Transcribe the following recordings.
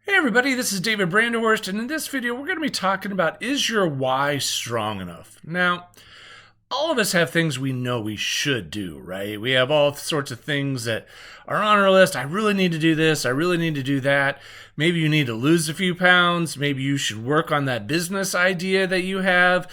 Hey everybody, this is David Branderhorst, and in this video we're going to be talking about, is your why strong enough? Now, all of us have things we know we should do, right? We have all sorts of things that are on our list. I really need to do this. I really need to do that. Maybe you need to lose a few pounds. Maybe you should work on that business idea that you have.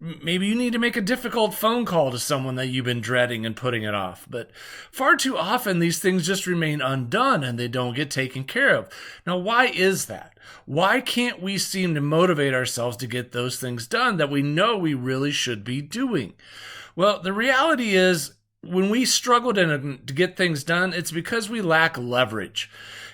Maybe you need to make a difficult phone call to someone that you've been dreading and putting it off. But far too often, these things just remain undone and they don't get taken care of. Now, why is that? Why can't we seem to motivate ourselves to get those things done that we know we really should be doing? Well, the reality is, when we struggle to get things done, it's because we lack leverage.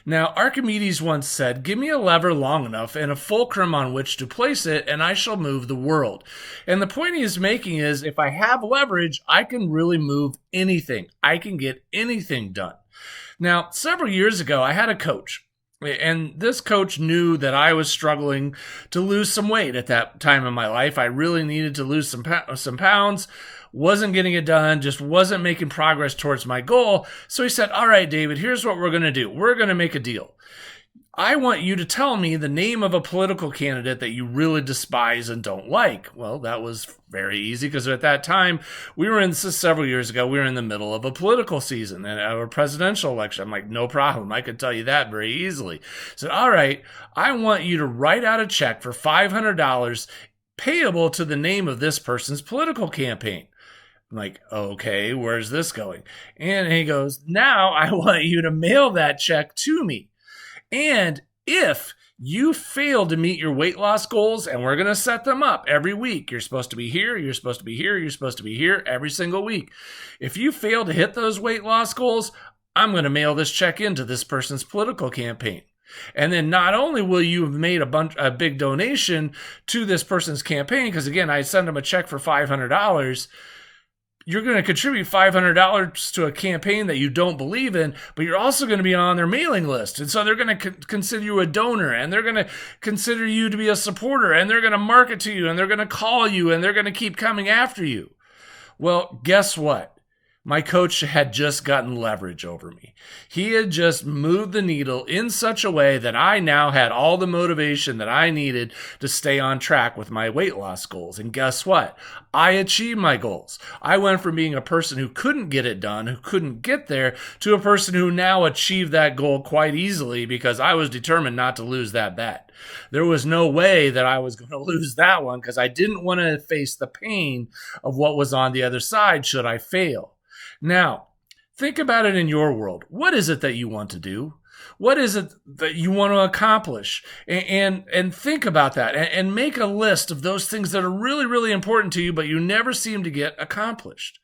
Now, Archimedes once said, "Give me a lever long enough and a fulcrum on which to place it, and I shall move the world." And the point he is making is, if I have leverage, I can really move anything. I can get anything done. Now, several years ago, I had a coach. And this coach knew that I was struggling to lose some weight at that time in my life. I really needed to lose some pounds, wasn't getting it done, just wasn't making progress towards my goal. So he said, "All right, David, here's what we're going to do. We're going to make a deal. I want you to tell me the name of a political candidate that you really despise and don't like." Well, that was very easy because at that time, this is several years ago, we were in the middle of a political season and a presidential election. I'm like, no problem. I could tell you that very easily. So, all right, I want you to write out a check for $500 payable to the name of this person's political campaign. I'm like, okay, where's this going? And he goes, now I want you to mail that check to me. And if you fail to meet your weight loss goals, and we're going to set them up every week, you're supposed to be here, you're supposed to be here, you're supposed to be here every single week. If you fail to hit those weight loss goals, I'm going to mail this check into this person's political campaign. And then not only will you have made a big donation to this person's campaign, because again, I send them a check for $500, you're going to contribute $500 to a campaign that you don't believe in, but you're also going to be on their mailing list. And so they're going to consider you a donor, and they're going to consider you to be a supporter, and they're going to market to you, and they're going to call you, and they're going to keep coming after you. Well, guess what? My coach had just gotten leverage over me. He had just moved the needle in such a way that I now had all the motivation that I needed to stay on track with my weight loss goals. And guess what? I achieved my goals. I went from being a person who couldn't get it done, who couldn't get there, to a person who now achieved that goal quite easily because I was determined not to lose that bet. There was no way that I was going to lose that one because I didn't want to face the pain of what was on the other side should I fail. Now, think about it in your world. What is it that you want to do? What is it that you want to accomplish? And think about that and make a list of those things that are really, really important to you, but you never seem to get accomplished.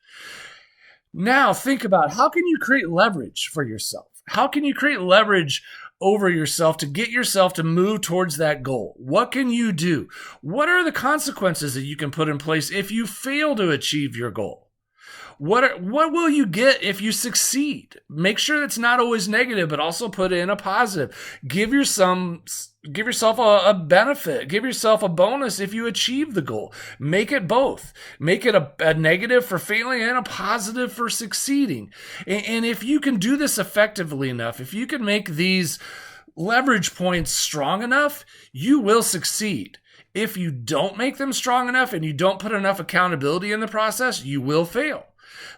Now, think about, how can you create leverage for yourself? How can you create leverage over yourself to get yourself to move towards that goal? What can you do? What are the consequences that you can put in place if you fail to achieve your goal? What will you get if you succeed? Make sure it's not always negative, but also put in a positive. Give yourself a benefit. Give yourself a bonus if you achieve the goal. Make it both. Make it a negative for failing and a positive for succeeding. And if you can do this effectively enough, if you can make these leverage points strong enough, you will succeed. If you don't make them strong enough and you don't put enough accountability in the process, you will fail.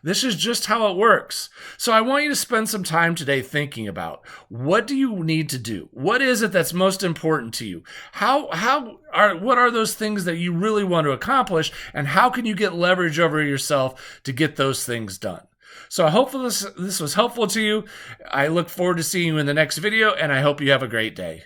This is just how it works. So I want you to spend some time today thinking about, what do you need to do? What is it that's most important to you? What are those things that you really want to accomplish, and how can you get leverage over yourself to get those things done? So I hope this was helpful to you. I look forward to seeing you in the next video, and I hope you have a great day.